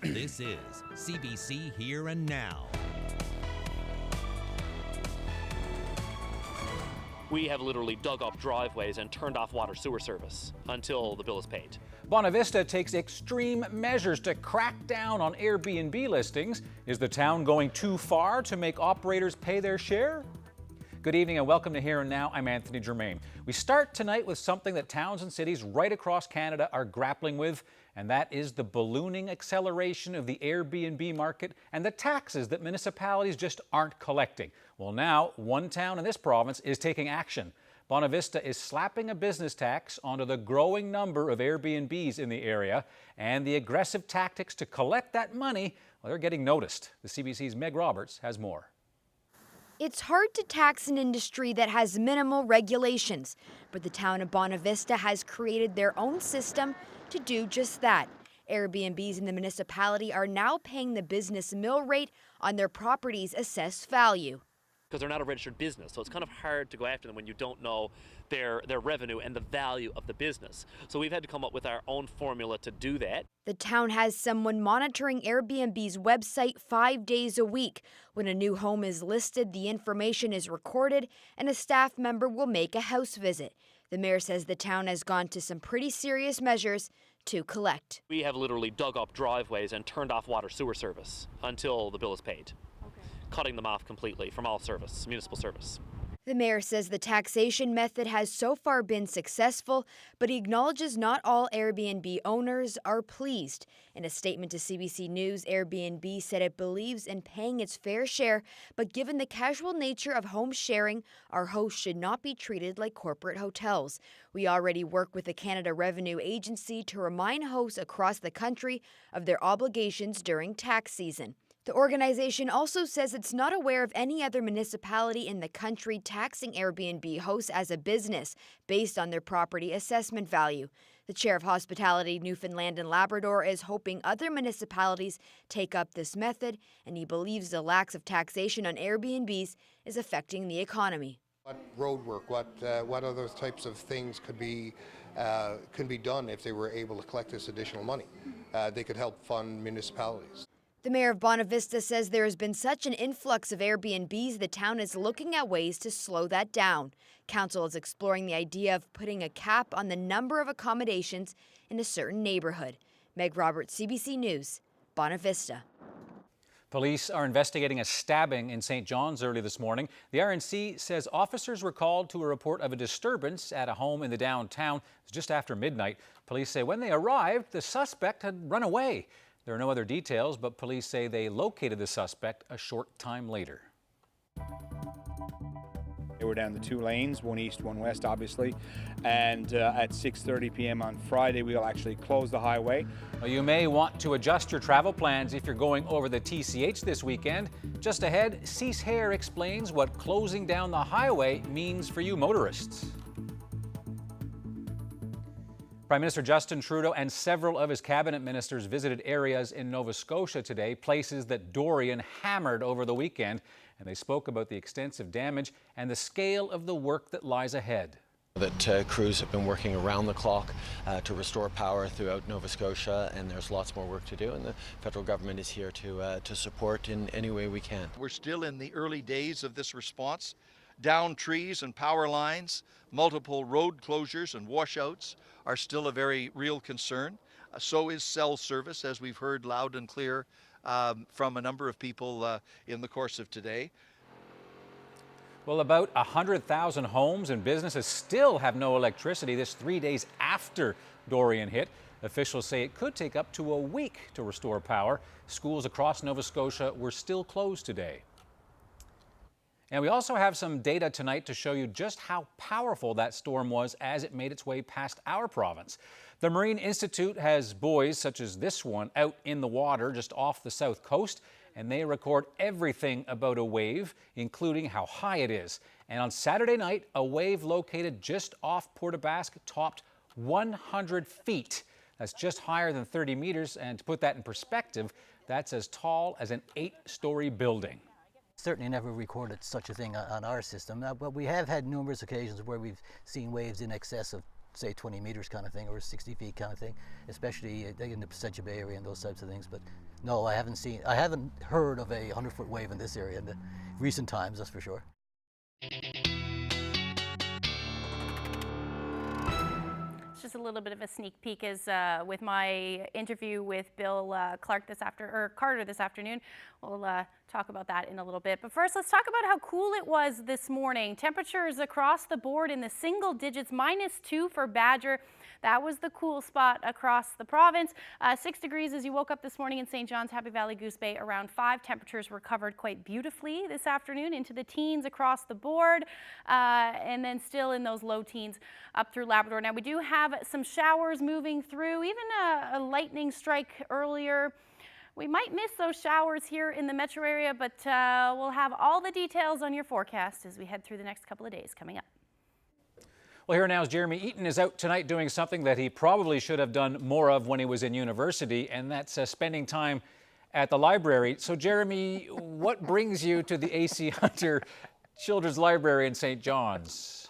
This is CBC Here and Now. We have literally dug up driveways and turned off water sewer service until the bill is paid. Bonavista takes extreme measures to crack down on Airbnb listings. Is the town going too far to make operators pay their share? Good evening and welcome to Here and Now. I'm Anthony Germain. We start tonight with something that towns and cities right across Canada are grappling with, and that is the ballooning acceleration of the Airbnb market and the taxes that municipalities just aren't collecting. Well, now one town in this province is taking action. Bonavista is slapping a business tax onto the growing number of Airbnbs in the area, and the aggressive tactics to collect that money, well, they're getting noticed. The CBC's Meg Roberts has more. It's hard to tax an industry that has minimal regulations, but the town of Bonavista has created their own system to do just that. Airbnbs in the municipality are now paying the business mill rate on their property's assessed value. Because they're not a registered business, so it's kind of hard to go after them when you don't know their revenue and the value of the business. So we've had to come up with our own formula to do that. The town has someone monitoring Airbnb's website 5 days a week. When a new home is listed, the information is recorded and a staff member will make a house visit. The mayor says the town has gone to some pretty serious measures to collect. We have literally dug up driveways and turned off water sewer service until the bill is paid. Cutting them off completely from all service, municipal service. The mayor says the taxation method has so far been successful, but he acknowledges not all Airbnb owners are pleased. In a statement to CBC News, Airbnb said it believes in paying its fair share, but given the casual nature of home sharing, our hosts should not be treated like corporate hotels. We already work with the Canada Revenue Agency to remind hosts across the country of their obligations during tax season. The organization also says it's not aware of any other municipality in the country taxing Airbnb hosts as a business based on their property assessment value. The chair of hospitality, Newfoundland and Labrador, is hoping other municipalities take up this method, and he believes the lack of taxation on Airbnbs is affecting the economy. What road work, what other types of things could be done if they were able to collect this additional money? They could help fund municipalities. The mayor of Bonavista says there has been such an influx of Airbnbs, the town is looking at ways to slow that down. Council is exploring the idea of putting a cap on the number of accommodations in a certain neighborhood. Meg Roberts, CBC News, Bonavista. Police are investigating a stabbing in St. John's early this morning. The RNC says officers were called to a report of a disturbance at a home in the downtown. It was just after midnight. Police say when they arrived, the suspect had run away. There are no other details, but police say they located the suspect a short time later. They were down the two lanes, one east, one west, obviously. And at 6:30 p.m. on Friday, we'll actually close the highway. Well, you may want to adjust your travel plans if you're going over the TCH this weekend. Just ahead, Cease Hare explains what closing down the highway means for you motorists. Prime Minister Justin Trudeau and several of his cabinet ministers visited areas in Nova Scotia today, places that Dorian hammered over the weekend, and they spoke about the extensive damage and the scale of the work that lies ahead. That crews have been working around the clock to restore power throughout Nova Scotia, and there's lots more work to do, and the federal government is here to support in any way we can. We're still in the early days of this response. Downed trees and power lines, multiple road closures and washouts are still a very real concern. So is cell service, as we've heard loud and clear from a number of people in the course of today. Well, about 100,000 homes and businesses still have no electricity this 3 days after Dorian hit. Officials say it could take up to a week to restore power. Schools across Nova Scotia were still closed today. And we also have some data tonight to show you just how powerful that storm was as it made its way past our province. The Marine Institute has buoys such as this one out in the water just off the south coast, and they record everything about a wave, including how high it is. And on Saturday night, a wave located just off Port aux Basques topped 100 feet. That's just higher than 30 meters, and to put that in perspective, that's as tall as an 8-story building. Certainly never recorded such a thing on our system, but we have had numerous occasions where we've seen waves in excess of say 20 meters kind of thing, or 60 feet kind of thing, especially in the Scotia Bay area and those types of things. But no, I haven't heard of a 100-foot wave in this area in the recent times, that's for sure. Just a little bit of a sneak peek is with my interview with Bill Carter this afternoon. We'll talk about that in a little bit. But first, let's talk about how cool it was this morning. Temperatures across the board in the single digits, -2 for Badger. That was the cool spot across the province. 6 degrees as you woke up this morning in St. John's, Happy Valley, Goose Bay, around 5. Temperatures recovered quite beautifully this afternoon into the teens across the board, and then still in those low teens up through Labrador. Now we do have some showers moving through, even a lightning strike earlier. We might miss those showers here in the metro area, but we'll have all the details on your forecast as we head through the next couple of days coming up. Well, here now is Jeremy Eaton is out tonight doing something that he probably should have done more of when he was in university, and that's spending time at the library. So, Jeremy, what brings you to the A.C. Hunter Children's Library in St. John's?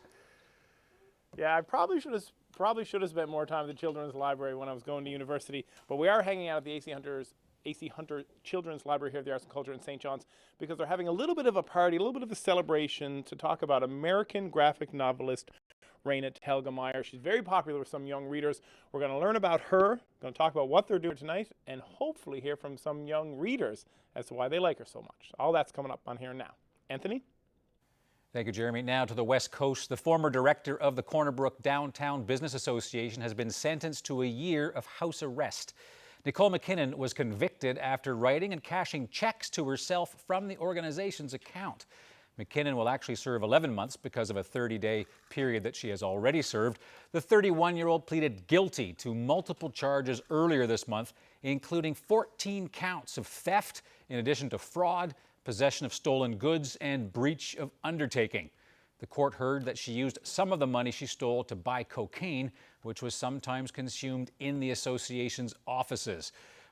Yeah, I probably should have spent more time at the Children's Library when I was going to university, but we are hanging out at the A.C. Hunter Children's Library here at the Arts and Culture in St. John's because they're having a little bit of a party, a little bit of a celebration to talk about American graphic novelist Raina Telgemeier. She's very popular with some young readers. We're going to learn about her, going to talk about what they're doing tonight, and hopefully hear from some young readers as to why they like her so much. All that's coming up on Here and Now. Anthony? Thank you, Jeremy. Now to the West Coast. The former director of the Corner Brook Downtown Business Association has been sentenced to a year of house arrest. Nicole McKinnon was convicted after writing and cashing checks to herself from the organization's account. McKinnon will actually serve 11 months because of a 30-day period that she has already served. The 31-year-old pleaded guilty to multiple charges earlier this month, including 14 counts of theft, in addition to fraud, possession of stolen goods, and breach of undertaking. The court heard that she used some of the money she stole to buy cocaine, which was sometimes consumed in the association's offices.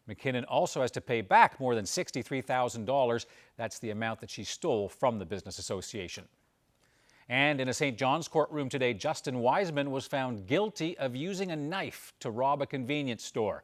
McKinnon also has to pay back more than $63,000. That's the amount that she stole from the business association. And in a St. John's courtroom today, Justin Wiseman was found guilty of using a knife to rob a convenience store.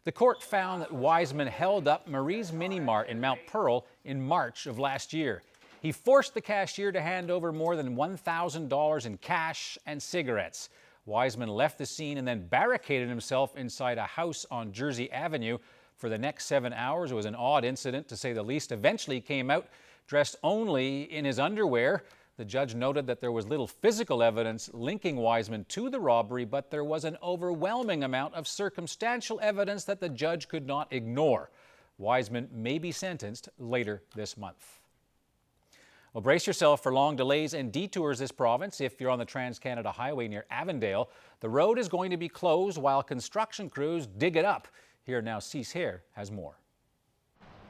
The court found that Wiseman held up Marie's Mini Mart in Mount Pearl in March of last year. He forced the cashier to hand over more than $1,000 in cash and cigarettes. Wiseman left the scene and then barricaded himself inside a house on Jersey Avenue. For the next 7 hours, it was an odd incident, to say the least. Eventually came out dressed only in his underwear. The judge noted that there was little physical evidence linking Wiseman to the robbery, but there was an overwhelming amount of circumstantial evidence that the judge could not ignore. Wiseman may be sentenced later this month. Well, brace yourself for long delays and detours this province. If you're on the Trans-Canada Highway near Avondale, the road is going to be closed while construction crews dig it up. Here now, Cease Hare has more.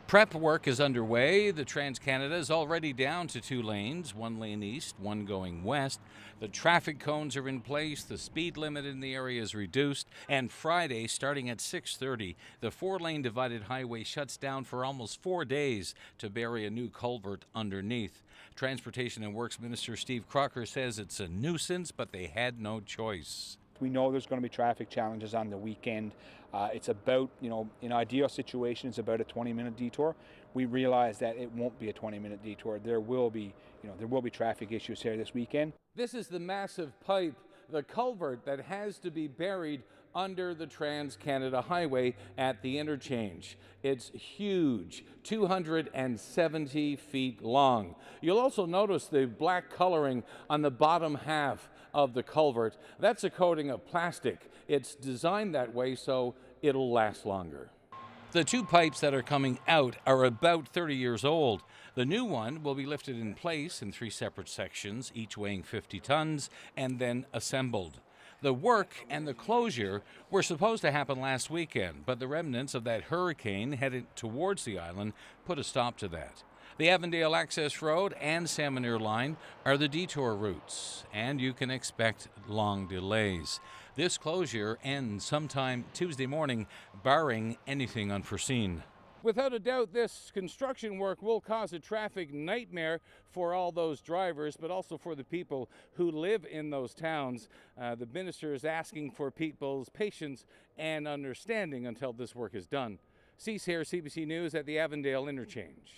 Prep work is underway. The Trans-Canada is already down to 2 lanes, 1 lane east, 1 going west. The traffic cones are in place. The speed limit in the area is reduced. And Friday, starting at 6:30, the 4-lane divided highway shuts down for almost 4 days to bury a new culvert underneath. Transportation and Works Minister Steve Crocker says it's a nuisance, but they had no choice. We know there's going to be traffic challenges on the weekend. It's about, in ideal situations, about a 20-minute detour. We realize that it won't be a 20-minute detour. There will be traffic issues here this weekend. This is the massive pipe, the culvert that has to be buried under the Trans-Canada Highway at the interchange. It's huge, 270 feet long. You'll also notice the black coloring on the bottom half of the culvert. That's a coating of plastic. It's designed that way so it'll last longer. The 2 pipes that are coming out are about 30 years old. The new one will be lifted in place in 3 separate sections, each weighing 50 tons, and then assembled. The work and the closure were supposed to happen last weekend, but the remnants of that hurricane headed towards the island put a stop to that. The Avondale Access Road and Salmon Line are the detour routes, and you can expect long delays. This closure ends sometime Tuesday morning, barring anything unforeseen. Without a doubt, this construction work will cause a traffic nightmare for all those drivers, but also for the people who live in those towns. The minister is asking for people's patience and understanding until this work is done. Cease here, CBC News at the Avondale Interchange.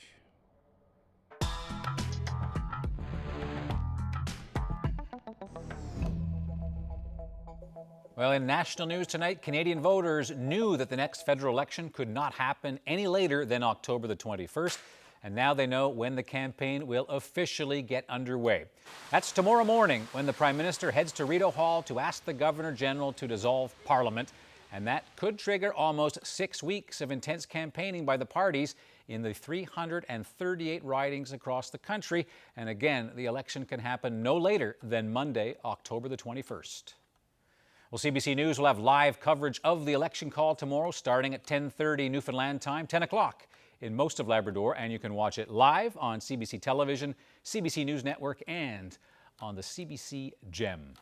Well, in national news tonight, Canadian voters knew that the next federal election could not happen any later than October the 21st, and now they know when the campaign will officially get underway. That's tomorrow morning when the Prime Minister heads to Rideau Hall to ask the Governor-General to dissolve Parliament, and that could trigger almost 6 weeks of intense campaigning by the parties in the 338 ridings across the country. And again, the election can happen no later than Monday, October the 21st. Well, CBC News will have live coverage of the election call tomorrow starting at 10:30 Newfoundland time, 10 o'clock in most of Labrador, and you can watch it live on CBC Television, CBC News Network, and on the CBC Gem.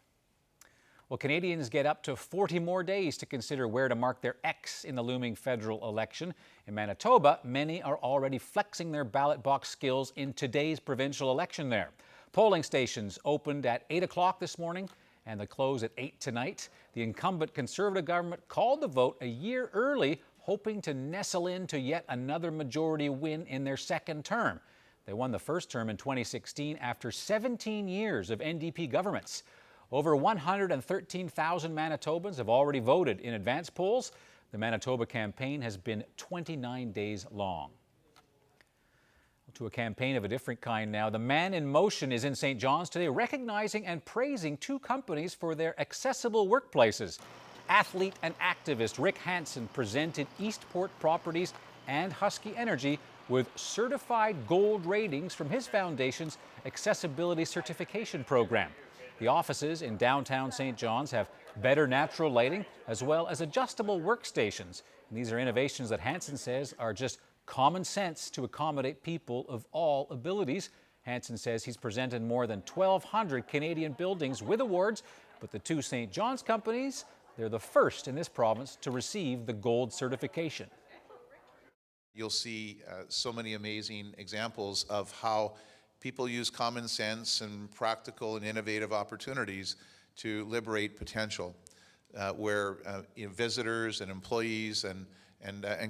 Well, Canadians get up to 40 more days to consider where to mark their X in the looming federal election. In Manitoba, many are already flexing their ballot box skills in today's provincial election there. Polling stations opened at 8 o'clock this morning, and they close at 8 tonight. The incumbent Conservative government called the vote a year early, hoping to nestle into yet another majority win in their second term. They won the first term in 2016 after 17 years of NDP governments. Over 113,000 Manitobans have already voted in advance polls. The Manitoba campaign has been 29 days long. To a campaign of a different kind now. The Man in Motion is in St. John's today, recognizing and praising two companies for their accessible workplaces. Athlete and activist Rick Hansen presented Eastport Properties and Husky Energy with certified gold ratings from his foundation's accessibility certification program. The offices in downtown St. John's have better natural lighting as well as adjustable workstations. And these are innovations that Hansen says are just common sense to accommodate people of all abilities. Hansen says he's presented more than 1,200 Canadian buildings with awards, but the two St. John's companies, they're the first in this province to receive the gold certification. You'll see so many amazing examples of how people use common sense and practical and innovative opportunities to liberate potential, where visitors and employees and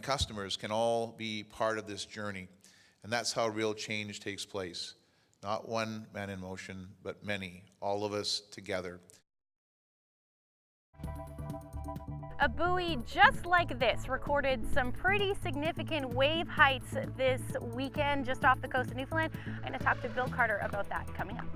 customers can all be part of this journey. And that's how real change takes place. Not one man in motion, but many, all of us together. A buoy just like this recorded some pretty significant wave heights this weekend just off the coast of Newfoundland. I'm going to talk to Bill Carter about that coming up.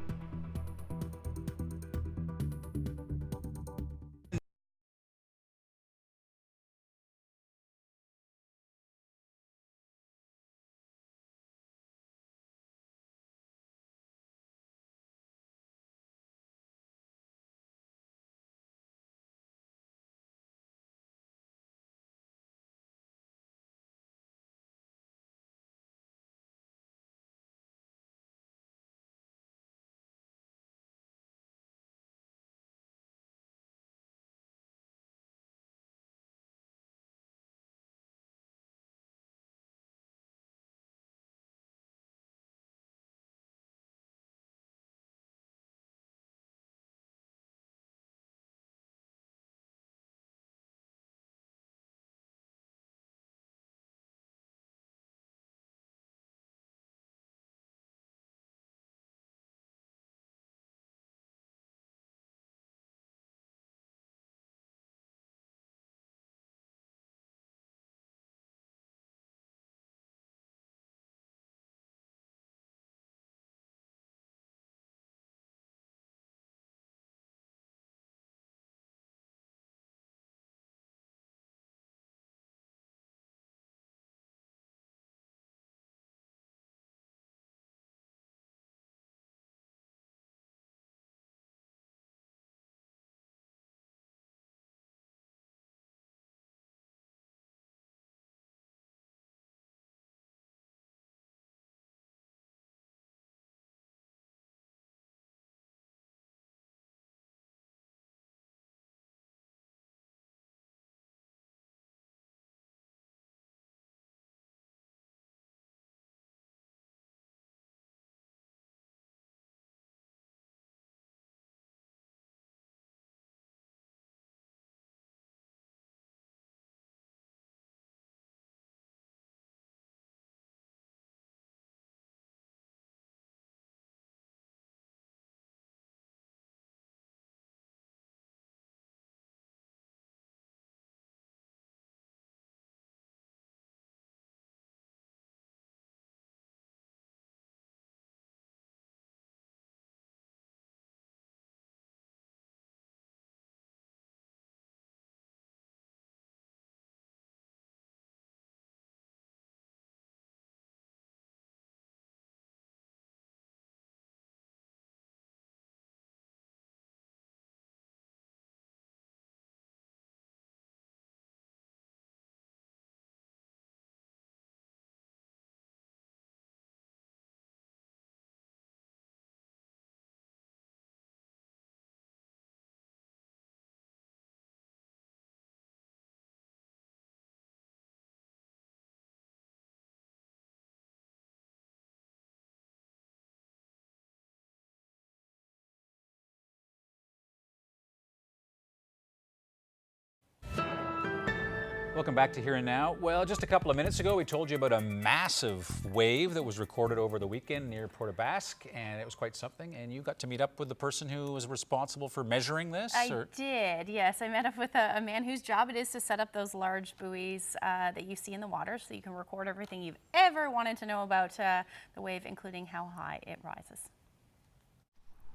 Welcome back to Here and Now. Well, just a couple of minutes ago, we told you about a massive wave that was recorded over the weekend near Port Basque, and it was quite something. And you got to meet up with the person who was responsible for measuring this? I did, yes. I met up with a man whose job it is to set up those large buoys that you see in the water so you can record everything you've ever wanted to know about the wave, including how high it rises.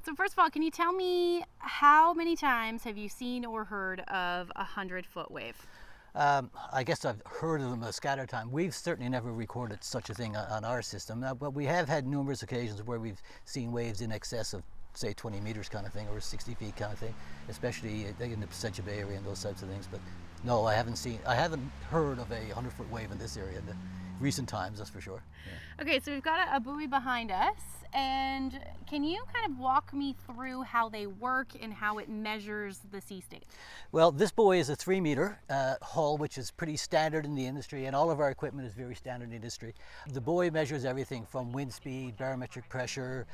So first of all, can you tell me how many times have you seen or heard of a 100-foot wave? I guess I've heard of them a scattered time. We've certainly never recorded such a thing on our system, but we have had numerous occasions where we've seen waves in excess of, say, 20 meters kind of thing, or 60 feet kind of thing, especially in the Scotia Bay area and those types of things. But no, I haven't heard of a 100-foot wave in this area in the recent times, that's for sure. Yeah. Okay, so we've got a buoy behind us, and can you kind of walk me through how they work and how it measures the sea state? Well, this buoy is a 3-meter hull, which is pretty standard in the industry, and all of our equipment is very standard in the industry. The buoy measures everything from wind speed, barometric pressure,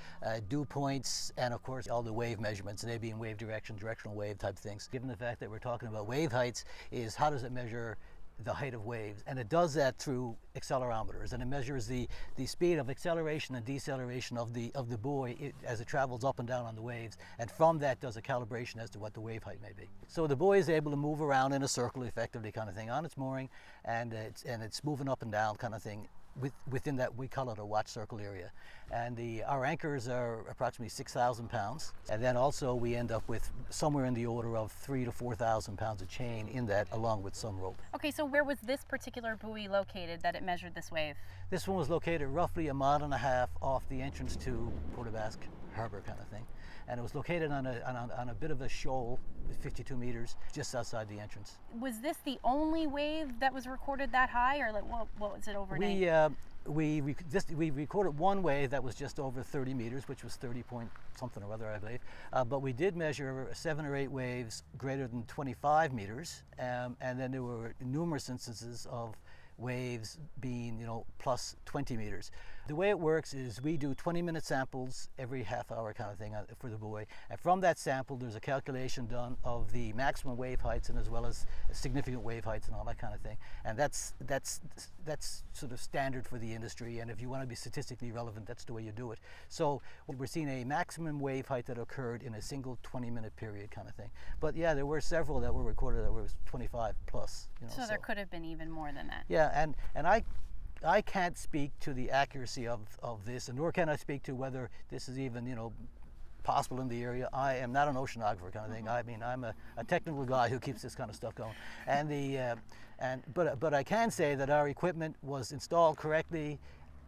dew points, and of course all the wave measurements, they being wave direction, directional wave type things. Given the fact that we're talking about wave heights, is how does it measure the height of waves? And it does that through accelerometers, and it measures the speed of acceleration and deceleration of the buoy as it travels up and down on the waves, and from that does a calibration as to what the wave height may be. So the buoy is able to move around in a circle effectively kind of thing on its mooring, and it's moving up and down kind of thing within that, we call it a watch circle area. And our anchors are approximately 6,000 pounds. And then also we end up with somewhere in the order of 3,000 to 4,000 pounds of chain in that, along with some rope. Okay, so where was this particular buoy located that it measured this wave? This one was located roughly 1.5 miles off the entrance to Port Basque Harbour kind of thing. And it was located on a bit of a shoal with 52 meters just outside the entrance. Was this the only wave that was recorded that high, or like what was it overnight? We recorded one wave that was just over 30 meters, which was 30 point something or other, I believe. But we did measure 7 or 8 waves greater than 25 meters, and then there were numerous instances of waves being, plus 20 meters. The way it works is we do 20-minute samples every half hour kind of thing for the buoy, and from that sample there's a calculation done of the maximum wave heights and as well as significant wave heights and all that kind of thing. And that's sort of standard for the industry, and if you want to be statistically relevant, that's the way you do it. So we're seeing a maximum wave height that occurred in a single 20-minute period kind of thing. But yeah, there were several that were recorded that were 25 plus. So there could have been even more than that. Yeah, and I can't speak to the accuracy of this, and nor can I speak to whether this is even, possible in the area. I am not an oceanographer kind of thing. I mean, I'm a technical guy who keeps this kind of stuff going. But I can say that our equipment was installed correctly,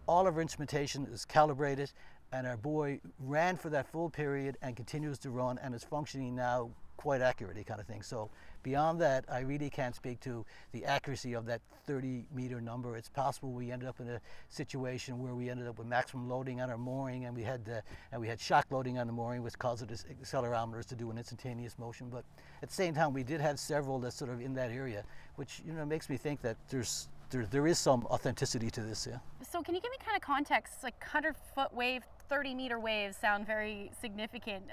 all of our instrumentation is calibrated, and our buoy ran for that full period and continues to run and is functioning now quite accurately kind of thing. So beyond that, I really can't speak to the accuracy of that 30-meter number. It's possible we ended up in a situation where we ended up with maximum loading on our mooring, and we had shock loading on the mooring, which caused the accelerometers to do an instantaneous motion. But at the same time, we did have several that's sort of in that area, which makes me think that there is some authenticity to this. Yeah. So can you give me kind of context? Like 100-foot wave, 30-meter waves sound very significant.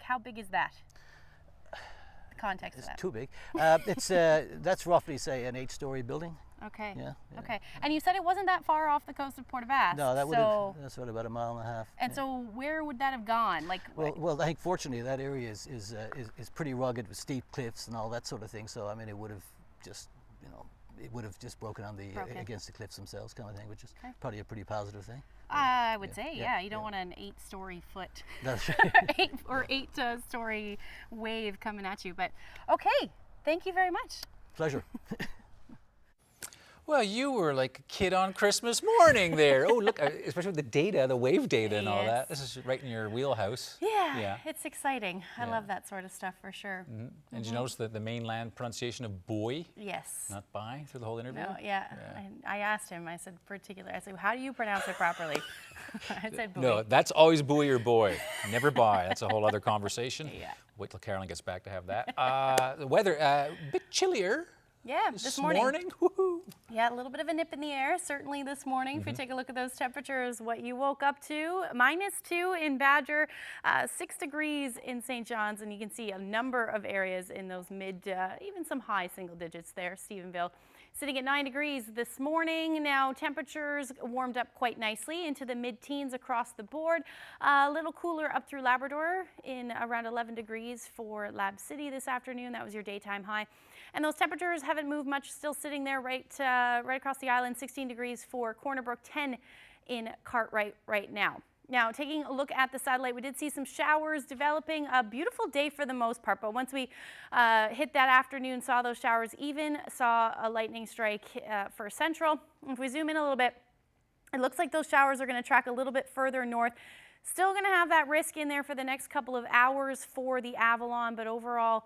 How big is that? Context it's of that. Too big. That's roughly, say, an 8-story building. Okay. Yeah. Okay. And you said it wasn't that far off the coast of Port Basque. No, that's about 1.5 miles. And so where would that have gone? Well, I think fortunately that area is pretty rugged with steep cliffs and all that sort of thing. So I mean, it would have just broken on against the cliffs themselves, kind of thing, which is probably a pretty positive thing. I would say, yeah. You don't want an 8-story foot or 8-story wave coming at you. But okay, thank you very much. Pleasure. Well, you were like a kid on Christmas morning there. Oh, look, especially with the data, the wave data and all that. This is right in your wheelhouse. Yeah. It's exciting. I love that sort of stuff for sure. Mm-hmm. And did you notice the mainland pronunciation of buoy? Yes. Not by through the whole interview? No, yeah. I asked him, I said, how do you pronounce it properly? I said buoy. No, that's always buoy or boy, never by. That's a whole other conversation. Yeah. Wait till Carolyn gets back to have that. The weather, a bit chillier. Yeah, this morning. Woohoo. Yeah, a little bit of a nip in the air, certainly this morning. If you take a look at those temperatures, what you woke up to, -2 in Badger, 6 degrees in St. John's, and you can see a number of areas in those mid, even some high single digits there. Stephenville sitting at 9 degrees this morning. Now temperatures warmed up quite nicely into the mid-teens across the board. A little cooler up through Labrador in around 11 degrees for Lab City this afternoon. That was your daytime high. And those temperatures haven't moved much, still sitting there right across the island. 16 degrees for Corner Brook, 10 in Cartwright right now. Now, taking a look at the satellite, we did see some showers developing. A beautiful day for the most part, but once we hit that afternoon, saw those showers, even saw a lightning strike for Central. If we zoom in a little bit, it looks like those showers are going to track a little bit further north. Still going to have that risk in there for the next couple of hours for the Avalon, but overall,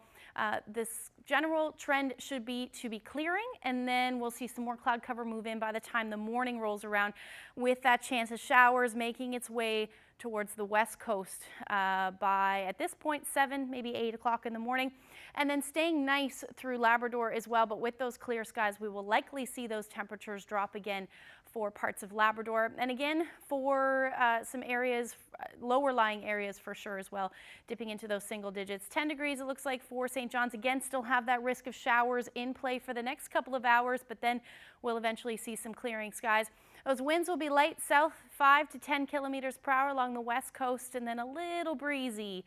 this general trend should be to be clearing, and then we'll see some more cloud cover move in by the time the morning rolls around, with that chance of showers making its way towards the west coast by, at this point, 7, maybe 8 o'clock in the morning, and then staying nice through Labrador as well. But with those clear skies, we will likely see those temperatures drop again for parts of Labrador, and again for some areas, lower lying areas for sure as well, dipping into those single digits. 10 degrees it looks like for St. John's. Again, still have that risk of showers in play for the next couple of hours, but then we'll eventually see some clearing skies. Those winds will be light south, 5 to 10 kilometers per hour along the west coast, and then a little breezy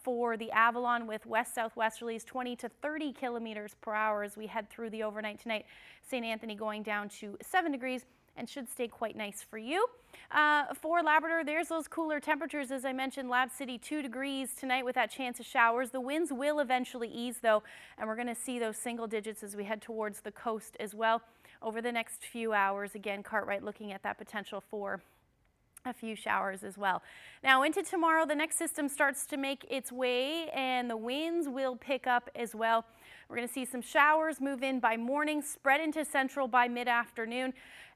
for the Avalon with west southwesterlies, 20 to 30 kilometers per hour as we head through the overnight tonight. St. Anthony going down to 7 degrees and should stay quite nice for you. For Labrador, there's those cooler temperatures. As I mentioned, Lab City 2 degrees tonight with that chance of showers. The winds will eventually ease though, and we're going to see those single digits as we head towards the coast as well over the next few hours. Again, Cartwright looking at that potential for a few showers as well. Now into tomorrow, the next system starts to make its way and the winds will pick up as well. We're going to see some showers move in by morning, spread into Central by mid-afternoon.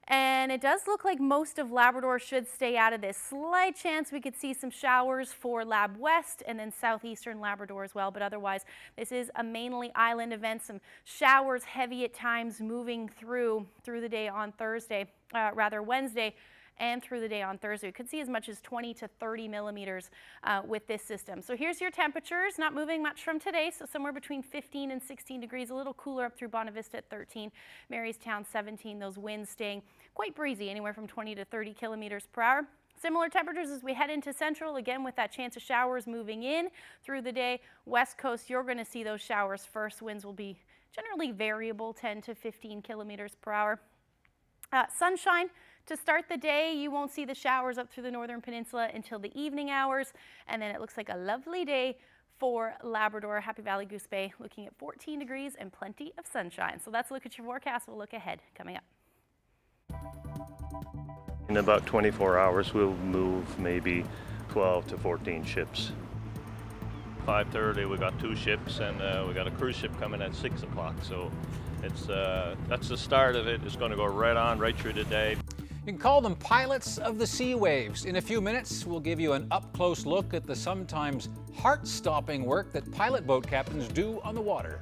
And it does look like most of Labrador should stay out of this. Slight chance we could see some showers for Lab West and then southeastern Labrador as well. But otherwise, this is a mainly island event. Some showers heavy at times moving through the day on Wednesday. And through the day on Thursday. We could see as much as 20 to 30 millimeters with this system. So here's your temperatures, not moving much from today, so somewhere between 15 and 16 degrees, a little cooler up through Bonavista at 13, Marystown 17, those winds staying quite breezy, anywhere from 20 to 30 kilometers per hour. Similar temperatures as we head into Central, again with that chance of showers moving in through the day. West Coast, you're going to see those showers first. Winds will be generally variable, 10 to 15 kilometers per hour. Sunshine. To start the day, you won't see the showers up through the northern peninsula until the evening hours, and then it looks like a lovely day for Labrador. Happy Valley Goose Bay looking at 14 degrees and plenty of sunshine. So that's a look at your forecast. We'll look ahead coming up. In about 24 hours, we'll move maybe 12 to 14 ships. 5:30, we got 2 ships, and we got a cruise ship coming at 6 o'clock. So it's that's the start of it. It's going to go right through the day. You can call them pilots of the sea waves. In a few minutes, we'll give you an up-close look at the sometimes heart-stopping work that pilot boat captains do on the water.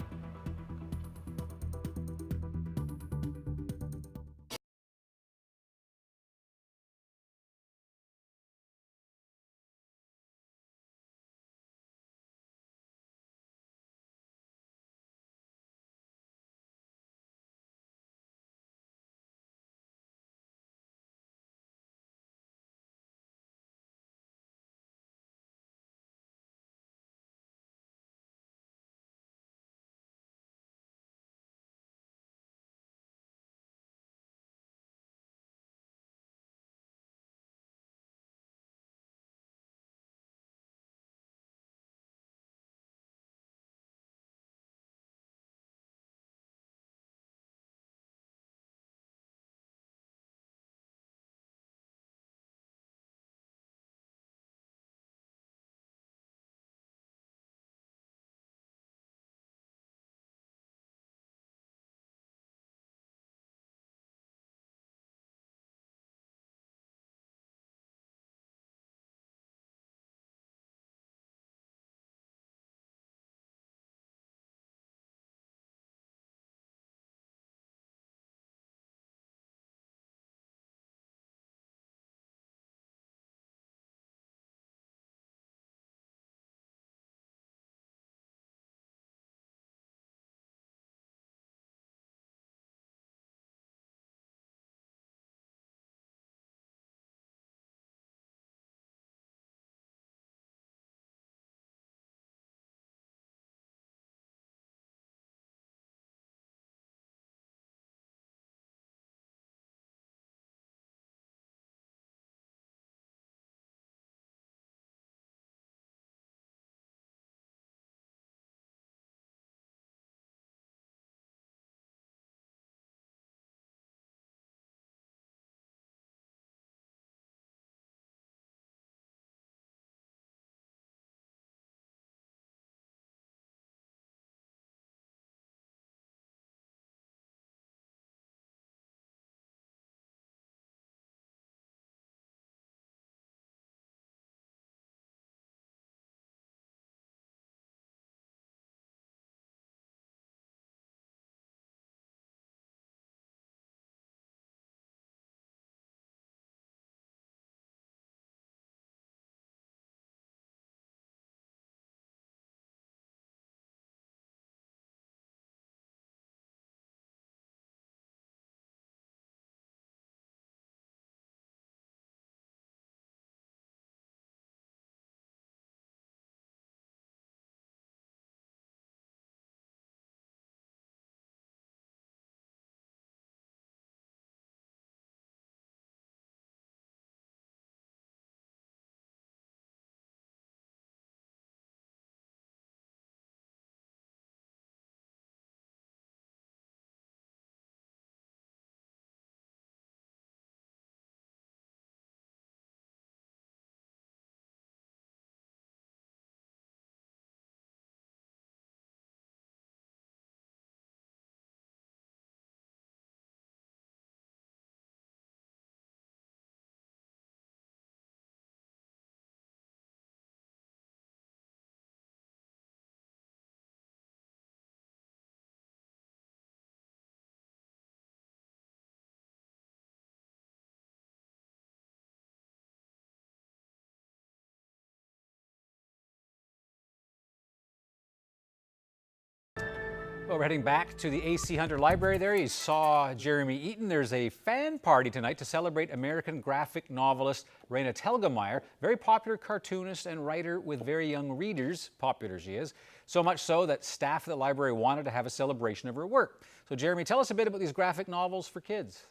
Well, we're heading back to the A.C. Hunter Library there. You saw Jeremy Eaton. There's a fan party tonight to celebrate American graphic novelist Raina Telgemeier, very popular cartoonist and writer with very young readers. Popular she is. So much so that staff at the library wanted to have a celebration of her work. So Jeremy, tell us a bit about these graphic novels for kids.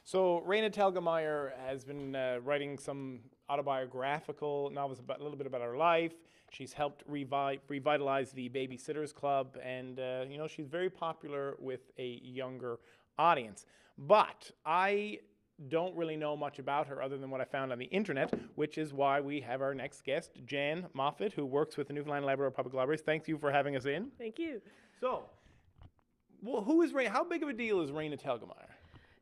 So Raina Telgemeier has been writing some autobiographical novels about a little bit about her life. She's helped revitalize the Babysitters Club, and you know, she's very popular with a younger audience. But I don't really know much about her other than what I found on the internet, which is why we have our next guest, Jan Moffat, who works with the Newfoundland and Labrador Public Libraries. Thank you for having us in. Thank you. So, well, how big of a deal is Raina Telgemeier?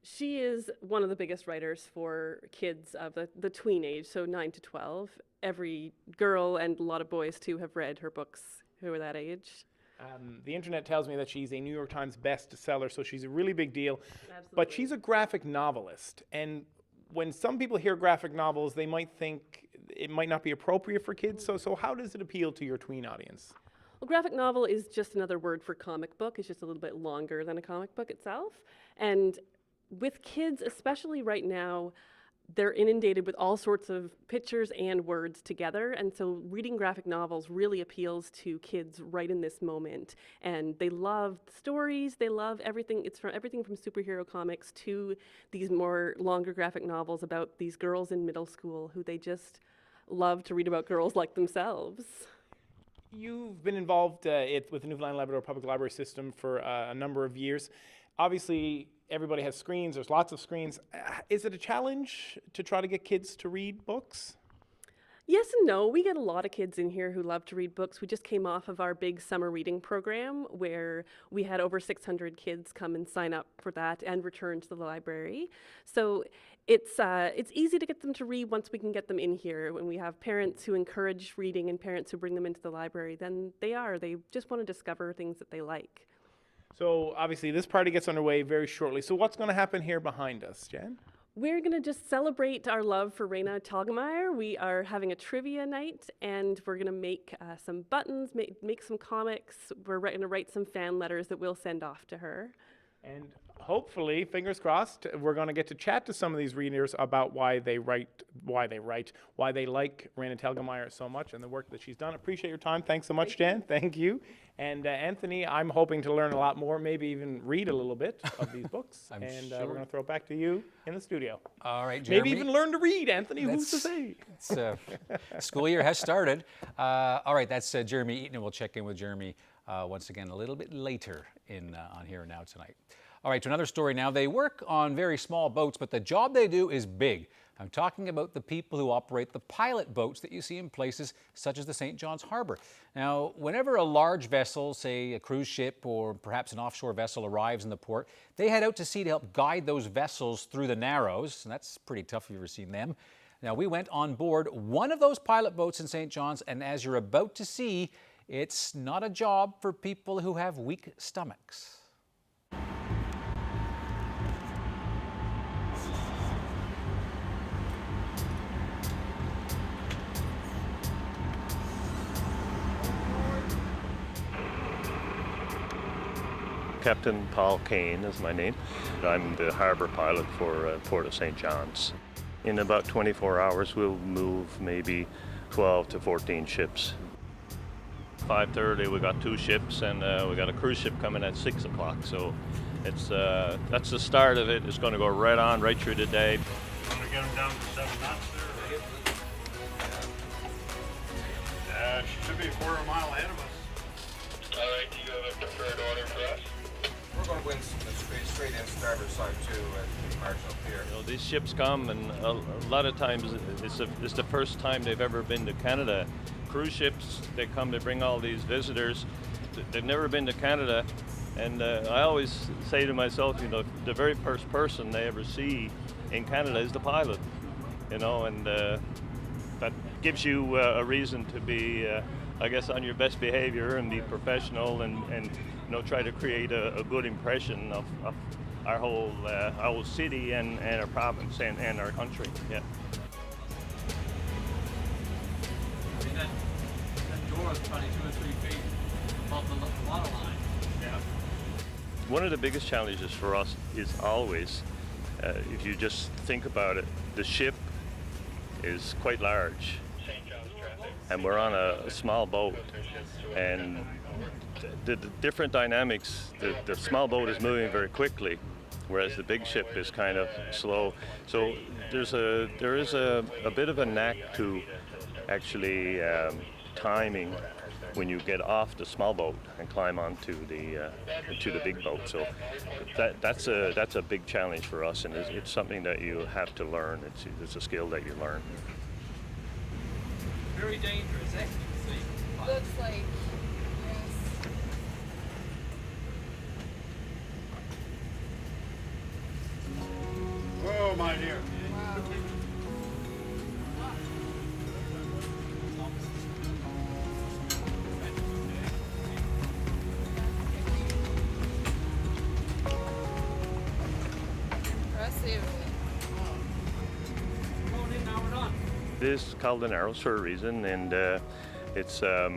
She is one of the biggest writers for kids of the tween age, so 9 to 12. Every girl and a lot of boys too have read her books who are that age. The internet tells me that she's a New York Times bestseller, so she's a really big deal. Absolutely. But she's a graphic novelist, and when some people hear graphic novels, they might think it might not be appropriate for kids. So how does it appeal to your tween audience? Well, graphic novel is just another word for comic book. It's just a little bit longer than a comic book itself. And with kids, especially right now, they're inundated with all sorts of pictures and words together, and so reading graphic novels really appeals to kids right in this moment. And they love stories, they love everything. It's from everything from superhero comics to these more longer graphic novels about these girls in middle school who they just love to read about girls like themselves. You've been involved with the Newfoundland and Labrador Public Library system for a number of years. Obviously, everybody has screens. There's lots of screens. Is it a challenge to try to get kids to read books? Yes and no. We get a lot of kids in here who love to read books. We just came off of our big summer reading program where we had over 600 kids come and sign up for that and return to the library. So it's easy to get them to read once we can get them in here. When we have parents who encourage reading and parents who bring them into the library, then they just want to discover things that they like. So obviously this party gets underway very shortly. So what's going to happen here behind us, Jan? We're going to just celebrate our love for Raina Telgemeier. We are having a trivia night, and we're going to make some buttons, make some comics. We're going to write some fan letters that we'll send off to her. And hopefully, fingers crossed, we're going to get to chat to some of these readers about why they like Raina Telgemeier so much and the work that she's done. Appreciate your time. Thanks so much, Jan. Thank you. And Anthony, I'm hoping to learn a lot more, maybe even read a little bit of these books. I'm and sure. we're going to throw it back to you in the studio. All right, Jeremy. Maybe even learn to read, Anthony. Who's to say? School year has started. All right, that's Jeremy Eaton, and we'll check in with Jeremy once again a little bit later on Here and Now tonight. All right, to another story now. They work on very small boats, but the job they do is big. I'm talking about the people who operate the pilot boats that you see in places such as the St. John's Harbour. Now, whenever a large vessel, say a cruise ship or perhaps an offshore vessel arrives in the port, they head out to sea to help guide those vessels through the Narrows, and that's pretty tough if you've ever seen them. Now, we went on board one of those pilot boats in St. John's, and as you're about to see, it's not a job for people who have weak stomachs. Captain Paul Kane is my name. I'm the harbour pilot for Port of St. John's. In about 24 hours, we'll move maybe 12 to 14 ships. 5:30, we got 2 ships, and we got a cruise ship coming at 6 o'clock. So it's that's the start of it. It's going to go right through the day. I'm going to get them down to 7 knots there. She should be a quarter of a mile ahead of us. All right, do you have a preferred order for us? We're going to win straight in starboard side too at Marshall Pier. You know, these ships come, and a lot of times it's the first time they've ever been to Canada. Cruise ships, they come to bring all these visitors. They've never been to Canada, and I always say to myself, you know, the very first person they ever see in Canada is the pilot, you know, and that gives you a reason to be, I guess, on your best behavior and be professional and you know, try to create a good impression of our whole city and our province and our country. Yeah. I mean, that door is probably 2 or 3 feet above the water line. Yeah. One of the biggest challenges for us is always, if you just think about it, the ship is quite large, and we're on a small boat, and the different dynamics, the small boat is moving very quickly, whereas the big ship is kind of slow. So there is a bit of a knack to actually timing when you get off the small boat and climb onto the big boat. So that's a big challenge for us, and it's something that you have to learn. It's a skill that you learn. Very dangerous, eh? Looks like, yes. Whoa, my dear. Wow. Impressive. It is called the Narrows for a reason, and it's a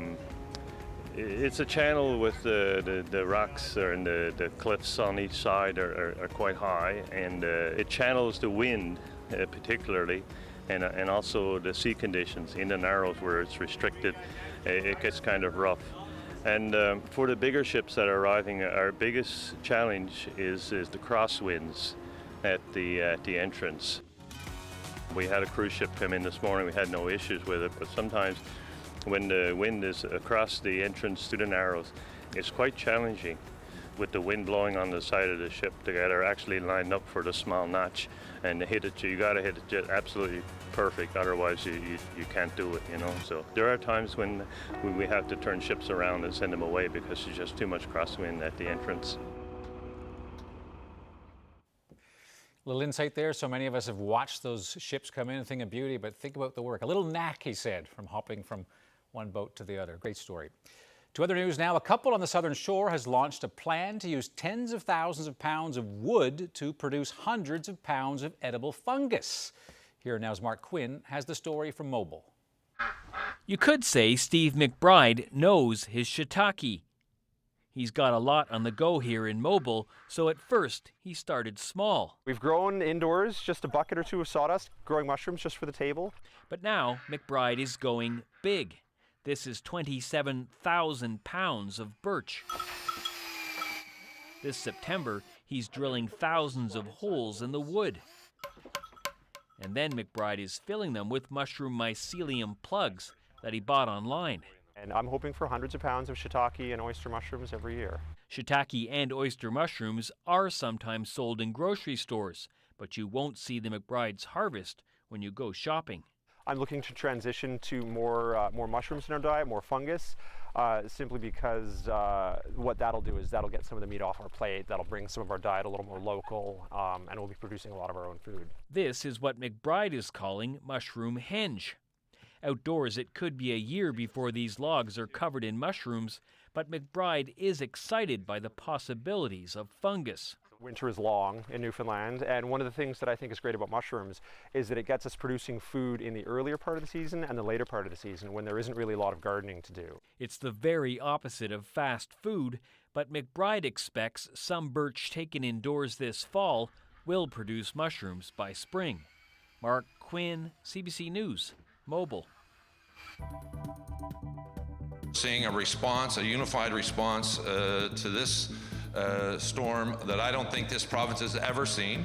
channel with the rocks and the cliffs on each side are quite high, and it channels the wind particularly, and also the sea conditions in the Narrows where it's restricted. It gets kind of rough. And for the bigger ships that are arriving, our biggest challenge is the crosswinds at the entrance. We had a cruise ship come in this morning. We had no issues with it, but sometimes when the wind is across the entrance to the Narrows, it's quite challenging with the wind blowing on the side of the ship to get her actually lined up for the small notch and hit it. You got to hit it just absolutely perfect, otherwise you can't do it, you know. So there are times when we have to turn ships around and send them away because there's just too much crosswind at the entrance. Little insight there. So many of us have watched those ships come in and think of beauty, but think about the work. A little knack, he said, from hopping from one boat to the other. Great story. To other news now, a couple on the southern shore has launched a plan to use tens of thousands of pounds of wood to produce hundreds of pounds of edible fungus. Here now's Mark Quinn has the story from Mobile. You could say Steve McBride knows his shiitake. He's got a lot on the go here in Mobile, so at first he started small. We've grown indoors just a bucket or two of sawdust, growing mushrooms just for the table. But now McBride is going big. This is 27,000 pounds of birch. This September, he's drilling thousands of holes in the wood. And then McBride is filling them with mushroom mycelium plugs that he bought online. And I'm hoping for hundreds of pounds of shiitake and oyster mushrooms every year. Shiitake and oyster mushrooms are sometimes sold in grocery stores, but you won't see the McBride's harvest when you go shopping. I'm looking to transition to more mushrooms in our diet, more fungus, simply because what that'll do is that'll get some of the meat off our plate, that'll bring some of our diet a little more local, and we'll be producing a lot of our own food. This is what McBride is calling mushroom henge. Outdoors, it could be a year before these logs are covered in mushrooms, but McBride is excited by the possibilities of fungus. Winter is long in Newfoundland, and one of the things that I think is great about mushrooms is that it gets us producing food in the earlier part of the season and the later part of the season when there isn't really a lot of gardening to do. It's the very opposite of fast food, but McBride expects some birch taken indoors this fall will produce mushrooms by spring. Mark Quinn, CBC News, Mobile. Seeing a response, a unified response to this storm that I don't think this province has ever seen.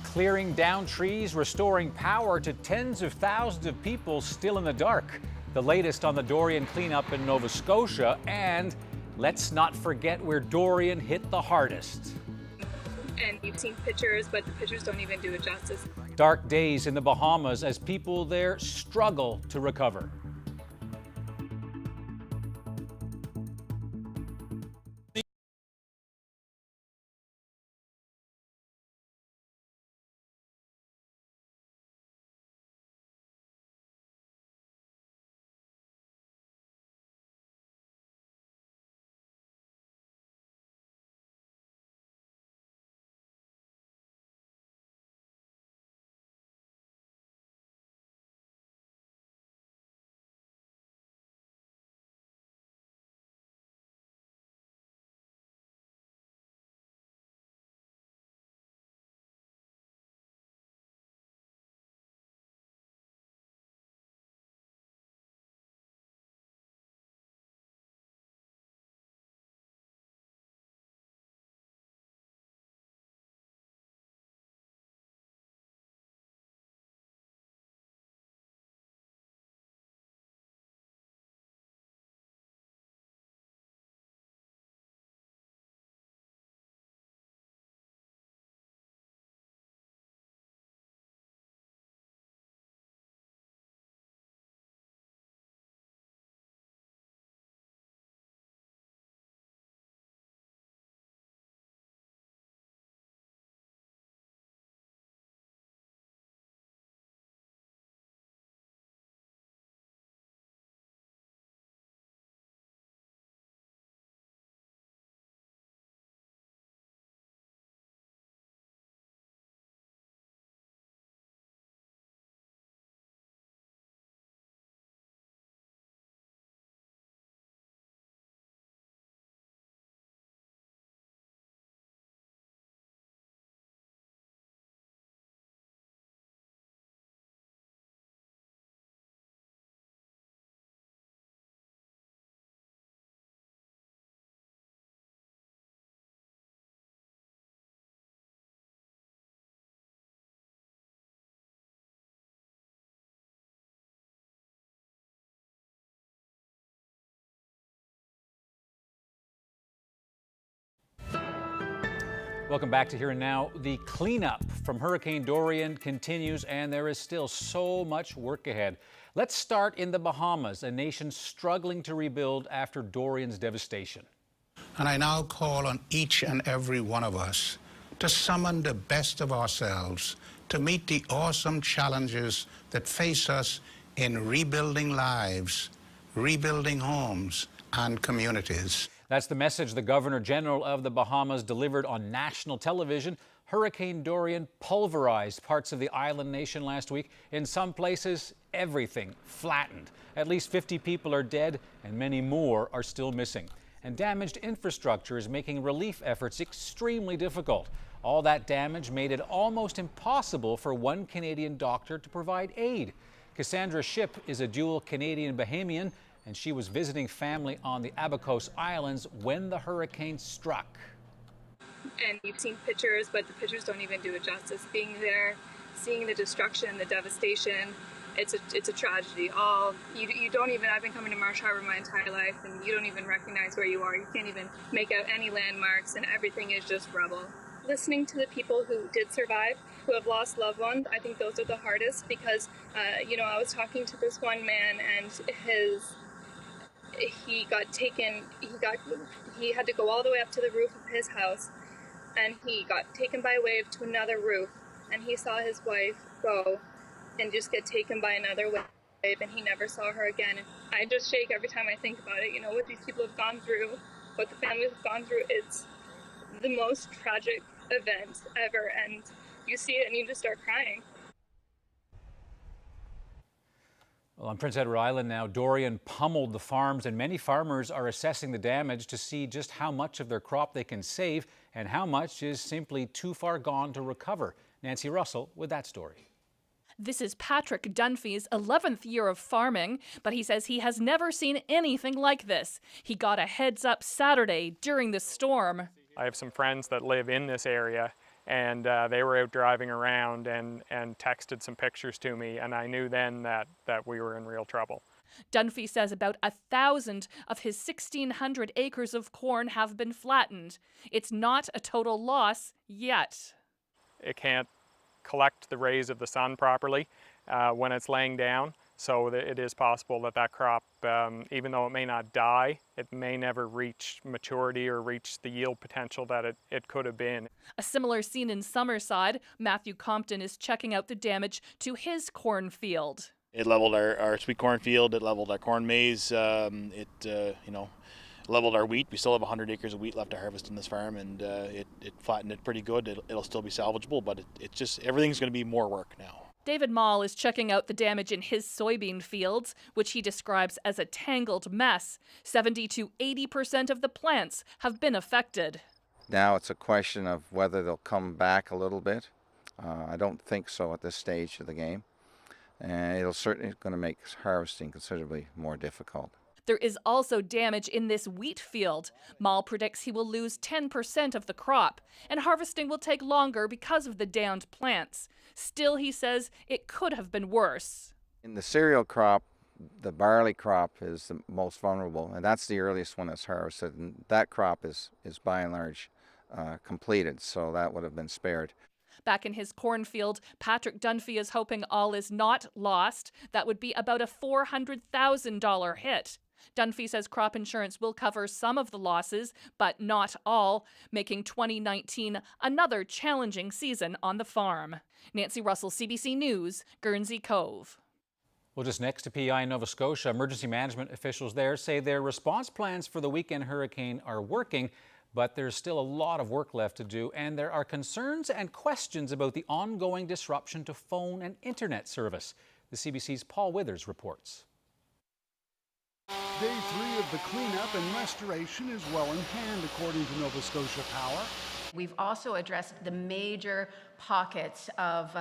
Clearing down trees, restoring power to tens of thousands of people still in the dark. The latest on the Dorian cleanup in Nova Scotia, and let's not forget where Dorian hit the hardest. And you've seen pictures, but the pictures don't even do it justice. Dark days in the Bahamas as people there struggle to recover. Welcome back to Here and Now. The cleanup from Hurricane Dorian continues, and there is still so much work ahead. Let's start in the Bahamas, a nation struggling to rebuild after Dorian's devastation. And I now call on each and every one of us to summon the best of ourselves to meet the awesome challenges that face us in rebuilding lives, rebuilding homes, and communities. That's the message the Governor General of the Bahamas delivered on national television. Hurricane Dorian pulverized parts of the island nation last week. In some places, everything flattened. At least 50 people are dead and many more are still missing. And damaged infrastructure is making relief efforts extremely difficult. All that damage made it almost impossible for one Canadian doctor to provide aid. Cassandra Shipp is a dual Canadian-Bahamian, and she was visiting family on the Abacos Islands when the hurricane struck. And you've seen pictures, but the pictures don't even do it justice. Being there, seeing the destruction, the devastation, it's a tragedy. You don't even, I've been coming to Marsh Harbour my entire life, and you don't even recognize where you are. You can't even make out any landmarks, and everything is just rubble. Listening to the people who did survive, who have lost loved ones, I think those are the hardest because, I was talking to this one man, and he had to go all the way up to the roof of his house, and he got taken by a wave to another roof, and he saw his wife go and just get taken by another wave, and he never saw her again. And I just shake every time I think about it. What these people have gone through, what the families have gone through, it's the most tragic event ever, and you see it and you just start crying. Well, on Prince Edward Island now, Dorian pummeled the farms, and many farmers are assessing the damage to see just how much of their crop they can save and how much is simply too far gone to recover. Nancy Russell with that story. This is Patrick Dunphy's 11th year of farming, but he says he has never seen anything like this. He got a heads up Saturday during the storm. I have some friends that live in this area, and they were out driving around and texted some pictures to me, and I knew then that we were in real trouble. Dunphy says about 1,000 of his 1,600 acres of corn have been flattened. It's not a total loss yet. It can't collect the rays of the sun properly when it's laying down, so it is possible that crop, even though it may not die, it may never reach maturity or reach the yield potential that it could have been. A similar scene in Summerside. Matthew Compton is checking out the damage to his cornfield. It leveled our sweet corn field, it leveled our corn maze, leveled our wheat. We still have 100 acres of wheat left to harvest in this farm, and it flattened it pretty good. It'll still be salvageable, but it's just everything's going to be more work now. David Mall is checking out the damage in his soybean fields, which he describes as a tangled mess. 70 to 80% of the plants have been affected. Now it's a question of whether they'll come back a little bit. I don't think so at this stage of the game. And it'll certainly going to make harvesting considerably more difficult. There is also damage in this wheat field. Mall predicts he will lose 10% of the crop, and harvesting will take longer because of the downed plants. Still, he says, it could have been worse. In the cereal crop, the barley crop is the most vulnerable, and that's the earliest one that's harvested, and that crop is by and large completed, so that would have been spared. Back in his cornfield, Patrick Dunphy is hoping all is not lost. That would be about a $400,000 hit. Dunphy says crop insurance will cover some of the losses, but not all, making 2019 another challenging season on the farm. Nancy Russell, CBC News, Guernsey Cove. Well, just next to P.E.I. in Nova Scotia, emergency management officials there say their response plans for the weekend hurricane are working, but there's still a lot of work left to do, and there are concerns and questions about the ongoing disruption to phone and internet service. The CBC's Paul Withers reports. Day 3 of the cleanup and restoration is well in hand, according to Nova Scotia Power. We've also addressed the major pockets of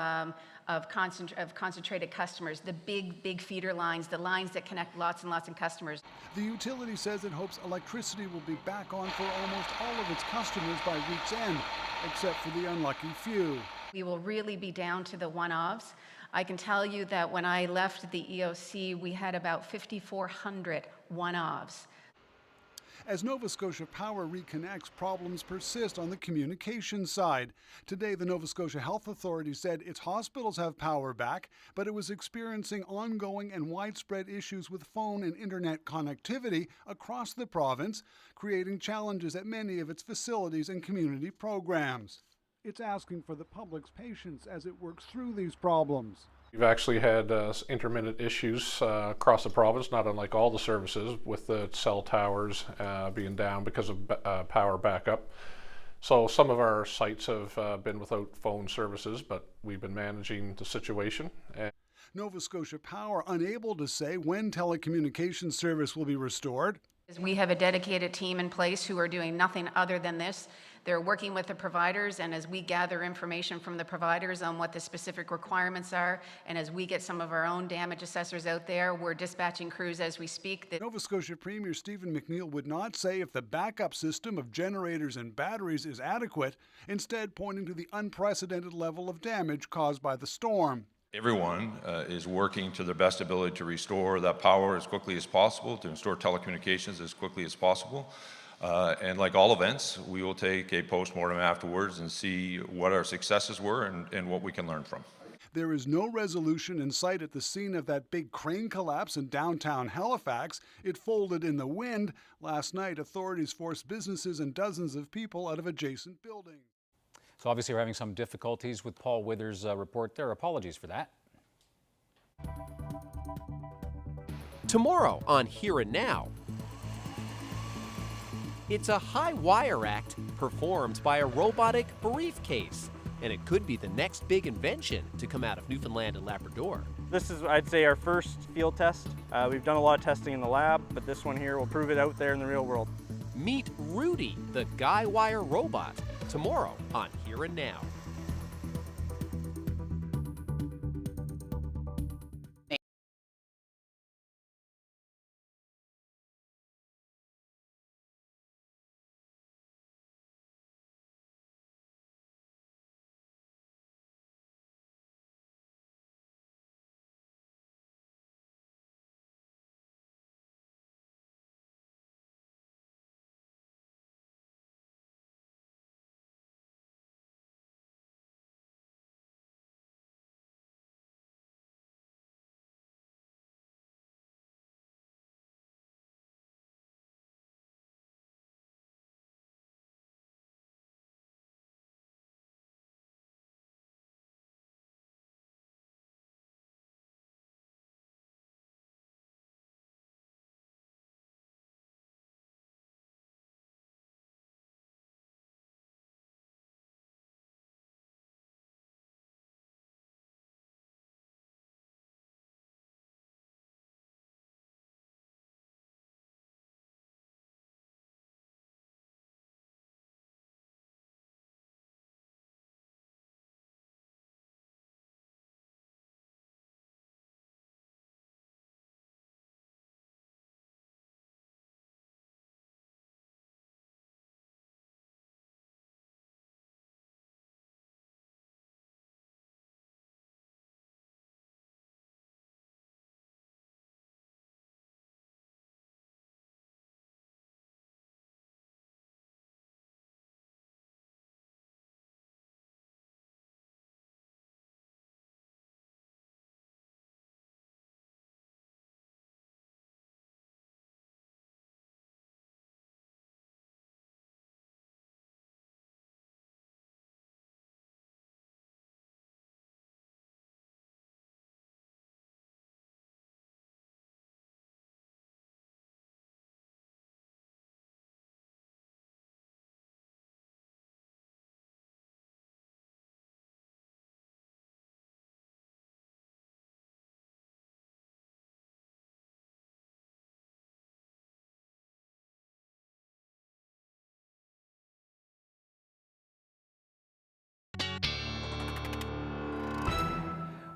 concentrated customers, the big feeder lines, the lines that connect lots and lots of customers. The utility says it hopes electricity will be back on for almost all of its customers by week's end, except for the unlucky few. We will really be down to the one-offs. I can tell you that when I left the EOC, we had about 5,400 one-offs. As Nova Scotia Power reconnects, problems persist on the communication side. Today, the Nova Scotia Health Authority said its hospitals have power back, but it was experiencing ongoing and widespread issues with phone and internet connectivity across the province, creating challenges at many of its facilities and community programs. It's asking for the public's patience as it works through these problems. We've actually had intermittent issues across the province, not unlike all the services, with the cell towers being down because of power backup. So some of our sites have been without phone services, but we've been managing the situation. Nova Scotia Power unable to say when telecommunications service will be restored. We have a dedicated team in place who are doing nothing other than this. They're working with the providers, and as we gather information from the providers on what the specific requirements are, and as we get some of our own damage assessors out there, we're dispatching crews as we speak. Nova Scotia Premier Stephen McNeil would not say if the backup system of generators and batteries is adequate, instead pointing to the unprecedented level of damage caused by the storm. Everyone is working to their best ability to restore that power as quickly as possible, to restore telecommunications as quickly as possible. And like all events, we will take a post-mortem afterwards and see what our successes were and what we can learn from. There is no resolution in sight at the scene of that big crane collapse in downtown Halifax. It folded in the wind. Last night, authorities forced businesses and dozens of people out of adjacent buildings. So obviously we're having some difficulties with Paul Withers' report there. Apologies for that. Tomorrow on Here and Now, it's a high wire act performed by a robotic briefcase, and it could be the next big invention to come out of Newfoundland and Labrador. This is, I'd say, our first field test. We've done a lot of testing in the lab, but this one here will prove it out there in the real world. Meet Rudy, the guy wire robot, tomorrow on Here and Now.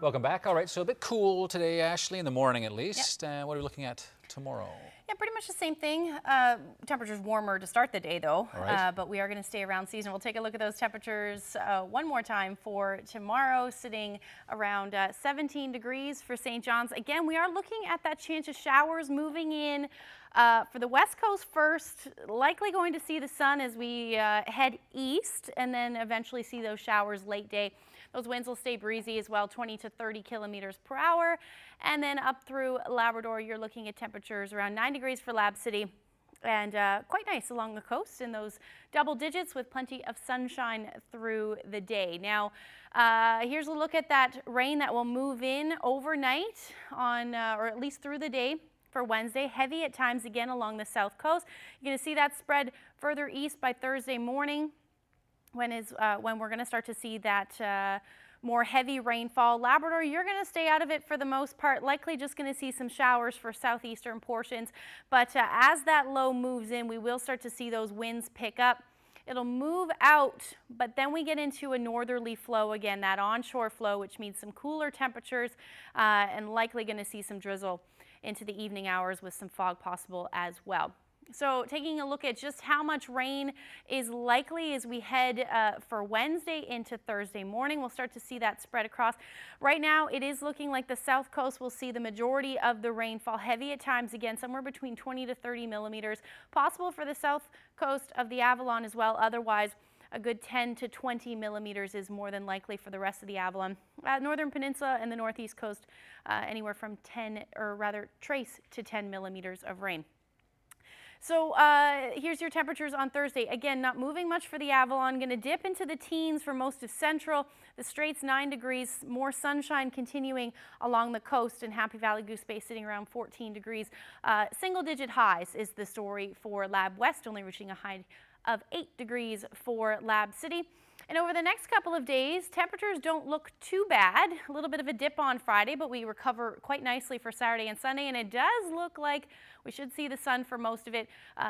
Welcome back. All right, so a bit cool today, Ashley, in the morning at least. What are we looking at tomorrow? Yeah, pretty much the same thing. Temperatures warmer to start the day, though. All right. But we are going to stay around season. We'll take a look at those temperatures one more time for tomorrow, sitting around 17 degrees for St. John's. Again, we are looking at that chance of showers moving in for the West Coast first, likely going to see the sun as we head east, and then eventually see those showers late day. Those winds will stay breezy as well, 20 to 30 kilometers per hour. And then up through Labrador, you're looking at temperatures around 9 degrees for Lab City, and quite nice along the coast in those double digits with plenty of sunshine through the day. Now, here's a look at that rain that will move in overnight on, or at least through the day for Wednesday. Heavy at times again along the south coast. You're going to see that spread further east by Thursday morning, when we're going to start to see that more heavy rainfall. Labrador, you're going to stay out of it for the most part, likely just going to see some showers for southeastern portions. But as that low moves in, we will start to see those winds pick up. It'll move out, but then we get into a northerly flow again, that onshore flow, which means some cooler temperatures and likely going to see some drizzle into the evening hours with some fog possible as well. So taking a look at just how much rain is likely as we head for Wednesday into Thursday morning, we'll start to see that spread across. Right now, it is looking like the south coast will see the majority of the rainfall, heavy at times again, somewhere between 20 to 30 millimeters. Possible for the south coast of the Avalon as well. Otherwise, a good 10 to 20 millimeters is more than likely for the rest of the Avalon. Northern Peninsula and the northeast coast, anywhere from 10, or rather trace to 10 millimeters of rain. So here's your temperatures on Thursday. Again, not moving much for the Avalon. Going to dip into the teens for most of Central. The Straits 9 degrees. More sunshine continuing along the coast, and Happy Valley Goose Bay sitting around 14 degrees. Single-digit highs is the story for Lab West, only reaching a high of 8 degrees for Lab City. And over the next couple of days, temperatures don't look too bad. A little bit of a dip on Friday, but we recover quite nicely for Saturday and Sunday. And it does look like we should see the sun for most of it.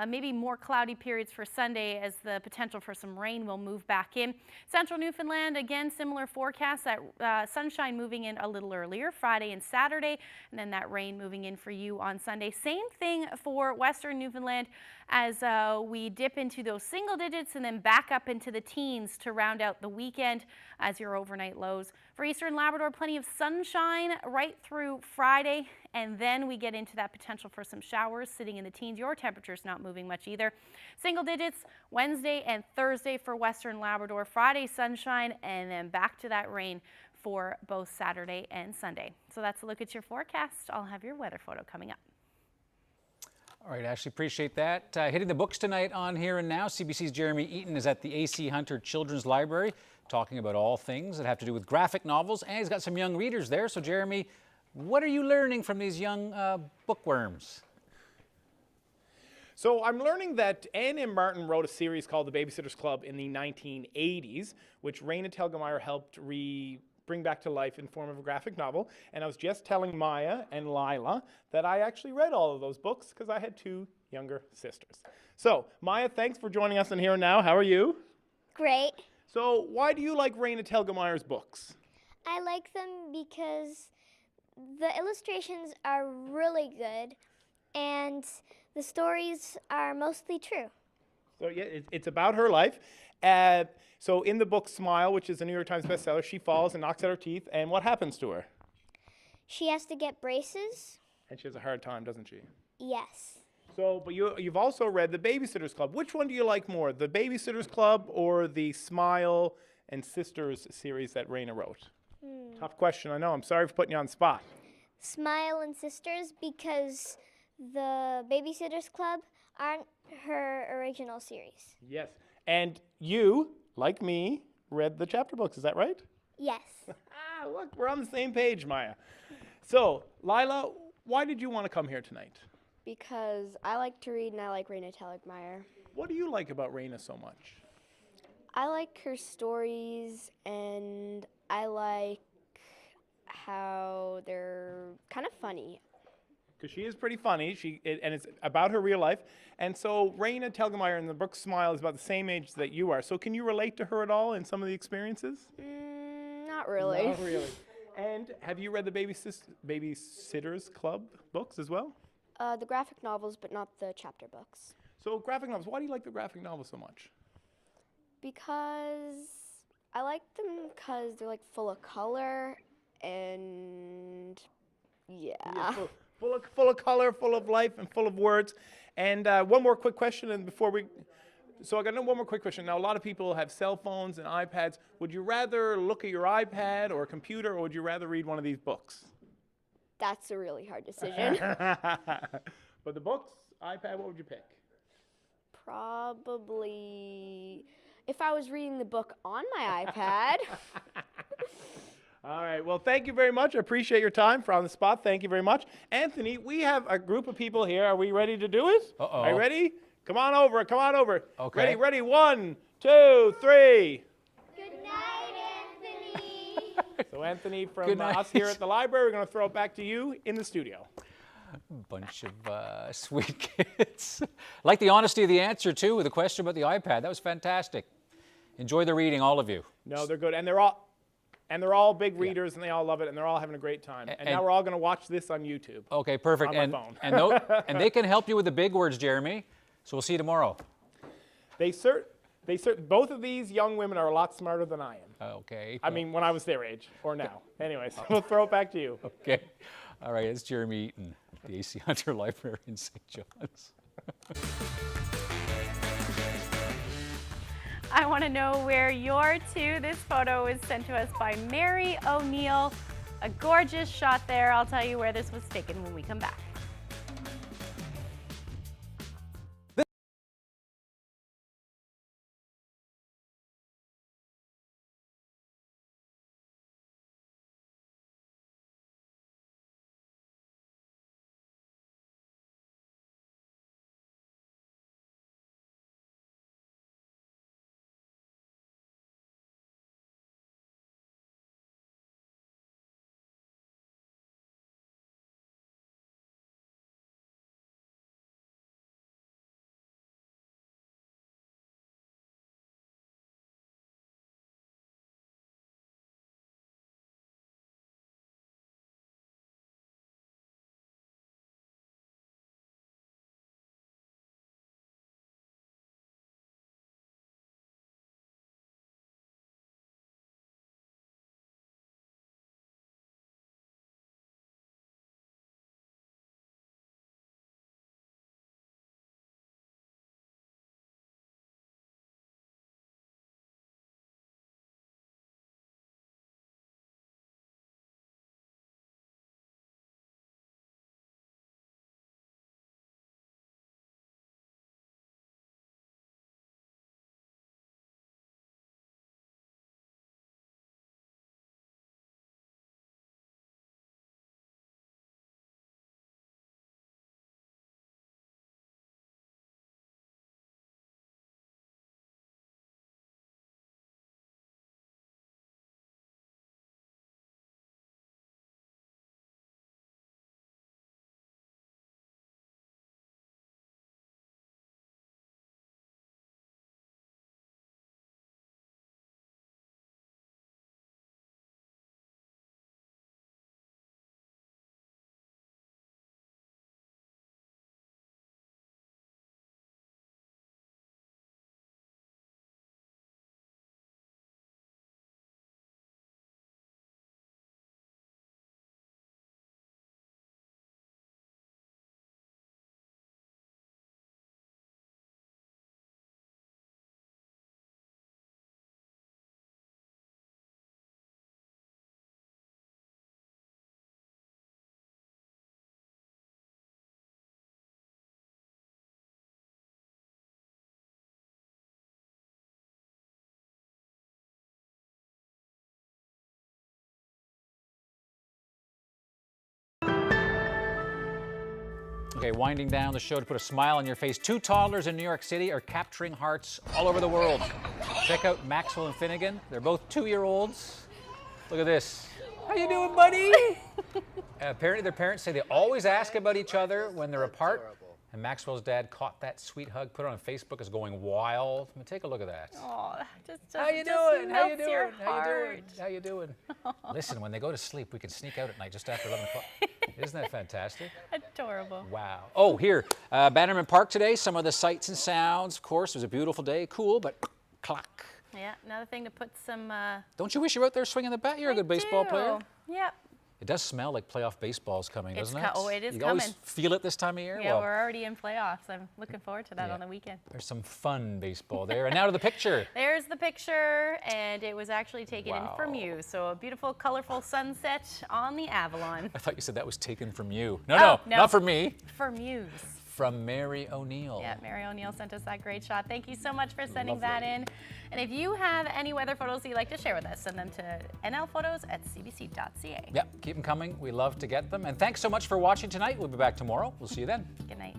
Maybe more cloudy periods for Sunday as the potential for some rain will move back in. Central Newfoundland, again, similar forecast. That sunshine moving in a little earlier, Friday and Saturday, and then that rain moving in for you on Sunday. Same thing for Western Newfoundland as we dip into those single digits and then back up into the teens to round out the weekend as your overnight lows. For Eastern Labrador, plenty of sunshine right through Friday, and then we get into that potential for some showers sitting in the teens. Your temperature's not moving much either. Single digits Wednesday and Thursday for Western Labrador. Friday sunshine, and then back to that rain for both Saturday and Sunday. So that's a look at your forecast. I'll have your weather photo coming up. All right, Ashley, appreciate that. Hitting the books tonight on Here and Now, CBC's Jeremy Eaton is at the A.C. Hunter Children's Library talking about all things that have to do with graphic novels, and he's got some young readers there. So, Jeremy, what are you learning from these young bookworms? So I'm learning that Anne M. Martin wrote a series called The Babysitter's Club in the 1980s, which Raina Telgemeier helped bring back to life in form of a graphic novel. And I was just telling Maya and Lila that I actually read all of those books because I had two younger sisters. So Maya, thanks for joining us on Here and Now. How are you? Great. So why do you like Raina Telgemeier's books? I like them because the illustrations are really good and the stories are mostly true. So yeah, it's about her life. So in the book Smile, which is a New York Times bestseller, she falls and knocks out her teeth, and what happens to her? She has to get braces. And she has a hard time, doesn't she? Yes. So, but you've also read The Babysitter's Club. Which one do you like more, The Babysitter's Club or the Smile and Sisters series that Raina wrote? Tough question, I know. I'm sorry for putting you on the spot. Smile and Sisters, because the Babysitter's Club aren't her original series. Yes. And you, like me, read the chapter books, is that right? Yes. Look, we're on the same page, Maya. So, Lila, why did you want to come here tonight? Because I like to read and I like Raina Telgemeier. What do you like about Raina so much? I like her stories and I like how they're kind of funny. Because she is pretty funny, and it's about her real life. And so Raina Telgemeier in the book Smile is about the same age that you are. So can you relate to her at all in some of the experiences? Not really. Not really. And have you read the Babysitters Club books as well? The graphic novels, but not the chapter books. So graphic novels, why do you like the graphic novels so much? Because I like them because they're like full of color and yeah. Full of color, full of life, and full of words. And one more quick question, and before we... So I got one more quick question. Now, a lot of people have cell phones and iPads. Would you rather look at your iPad or a computer, or would you rather read one of these books? That's a really hard decision. But the books, iPad, what would you pick? Probably if I was reading the book on my iPad. All right. Well, thank you very much. I appreciate your time for On the Spot. Thank you very much. Anthony, we have a group of people here. Are we ready to do it? Uh-oh. Are you ready? Come on over. Come on over. Okay. Ready. 1, 2, 3. Good night, Anthony. So Anthony, from us here at the library, we're going to throw it back to you in the studio. Bunch of sweet kids. Like the honesty of the answer, too, with the question about the iPad. That was fantastic. Enjoy the reading, all of you. No, they're good. And they're all big readers, and they all love it, and they're all having a great time. And now we're all going to watch this on YouTube. Okay, perfect. On my phone. And they can help you with the big words, Jeremy. So we'll see you tomorrow. Both of these young women are a lot smarter than I am. Okay. I mean, when I was their age, or now. Anyways, we'll throw it back to you. Okay. All right, it's Jeremy Eaton, the AC Hunter Library in St. John's. I want to know where you're to. This photo was sent to us by Mary O'Neill. A gorgeous shot there. I'll tell you where this was taken when we come back. Okay, winding down the show to put a smile on your face. 2 toddlers in New York City are capturing hearts all over the world. Check out Maxwell and Finnegan. They're both 2-year-olds. Look at this. How you doing, buddy? Apparently their parents say they always ask about each other when they're apart. And Maxwell's dad caught that sweet hug, put it on Facebook, is going wild. I mean, take a look at that. Oh, just How you doing? How you melts your doing? How you heart. doing? How you doing? Listen, when they go to sleep, we can sneak out at night just after 11 o'clock. Isn't that fantastic? Adorable. Wow. Oh, here, Bannerman Park today, some of the sights and sounds. Of course, it was a beautiful day, cool, but clock. Yeah, another thing to put some... Don't you wish you were out there swinging the bat? You're a good baseball player. Yep. It does smell like playoff baseball's coming, doesn't it? Oh, it is you coming. always feel it this time of year? Yeah, well, we're already in playoffs. I'm looking forward to that on the weekend. There's some fun baseball there. And now to the picture. There's the picture, and it was actually taken in from you. So a beautiful, colorful sunset on the Avalon. I thought you said that was taken from you. No, not from me. From Muse. From Mary O'Neill. Yeah, Mary O'Neill sent us that great shot. Thank you so much for sending that in. And if you have any weather photos that you'd like to share with us, send them to nlphotos@cbc.ca. Yep, keep them coming. We love to get them. And thanks so much for watching tonight. We'll be back tomorrow. We'll see you then. Good night.